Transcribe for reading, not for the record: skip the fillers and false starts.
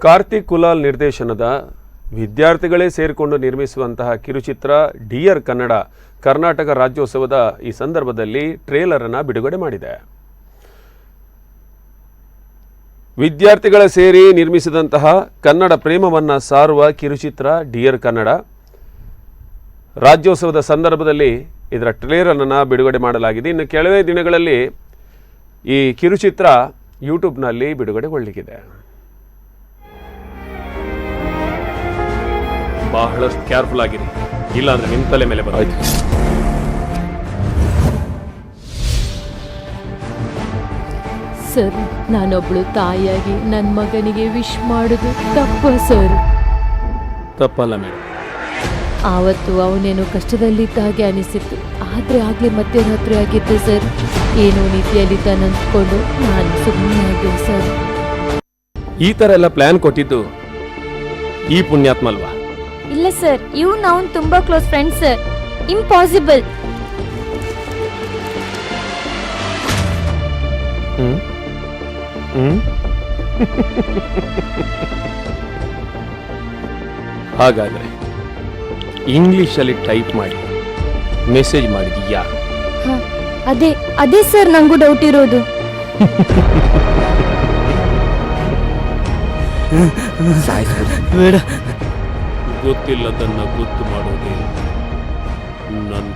ಕಾರ್ತಿಕ್ ಕುಲಾಲ್ ನಿರ್ದೇಶನದ ವಿದ್ಯಾರ್ಥಿಗಳೇ ಸೇರಿಕೊಂಡು ನಿರ್ಮಿಸುವಂತಹ ಕಿರುಚಿತ್ರ ಡಿಯರ್ ಕನ್ನಡ ಕರ್ನಾಟಕ ರಾಜ್ಯೋತ್ಸವದ ಈ ಸಂದರ್ಭದಲ್ಲಿ ಟ್ರೇಲರ್ ಅನ್ನು ಬಿಡುಗಡೆ ಮಾಡಿದೆ. ವಿದ್ಯಾರ್ಥಿಗಳ ಸೇರಿ ನಿರ್ಮಿಸಿದಂತಹ ಕನ್ನಡ ಪ್ರೇಮವನ್ನು ಸಾರುವ ಕಿರುಚಿತ್ರ ಡಿಯರ್ ಕನ್ನಡ ರಾಜ್ಯೋತ್ಸವದ ಸಂದರ್ಭದಲ್ಲಿ ಇದರ ಟ್ರೇಲರ್ ಅನ್ನು ಬಿಡುಗಡೆ ಮಾಡಲಾಗಿದೆ. ಇನ್ನು ಕೆಲವೇ ದಿನಗಳಲ್ಲಿ ಈ ಕಿರುಚಿತ್ರ ಯೂಟ್ಯೂಬ್ನಲ್ಲಿ ಬಿಡುಗಡೆಗೊಳ್ಳಲಿದೆ. ಬಹಳಷ್ಟು ಕೇರ್ಫುಲ್ ಆಗಿರಿ, ಇಲ್ಲಾಂದ್ರೆ ನಿಮ್ಮ ತಲೆ ಮೇಲೆ ಬರೋಯ್ತು. ಸರ್, ನಾನೊಬ್ಳು ತಾಯಿಯಾಗಿ ನನ್ನ ಮಗನಿಗೆ ವಿಶ್ ಮಾಡೋದು ತಪ್ಪ ಸರ್? ತಪ್ಪಲ್ಲ ಮೇಡಮ್. ಆವತ್ತು ಅವನೇನೋ ಕಷ್ಟದಲ್ಲಿದ್ದ ಹಾಗೆ ಅನಿಸಿತ್ತು, ಆದರೆ ಆಗಲೇ ಮಧ್ಯರಾತ್ರಿ ಆಗಿತ್ತು ಸರ್. ಏನೋ ನೀತಿಯಲ್ಲಿದ್ದಾನೆ ಅಂದ್ಕೊಂಡು ನಾನು ಸುಮ್ಮನೆ ಆಗಿದೆ ಸರ್. ಈ ಥರ ಎಲ್ಲ ಪ್ಲಾನ್ ಕೊಟ್ಟಿದ್ದು ಈ ಪುಣ್ಯಾತ್ಮ ಅಲ್ವಾ? ಇಲ್ಲ ಸರ್, ಇವ್ನು ಅವನು ತುಂಬಾ ಕ್ಲೋಸ್ ಫ್ರೆಂಡ್ ಸರ್. ಇಂಪಾಸಿಬಲ್. ಹಾಗಾದ್ರೆ ಇಂಗ್ಲಿಷಲ್ಲಿ ಟೈಪ್ ಮಾಡಿ ಮೆಸೇಜ್ ಮಾಡಿದೀಯಾ? ಅದೇ ಸರ್, ನಂಗೂ ಡೌಟ್ ಇರೋದು. ಗೊತ್ತಿಲ್ಲದನ್ನ ಗೊತ್ತು ಮಾಡೋದೇ ನನ್ನ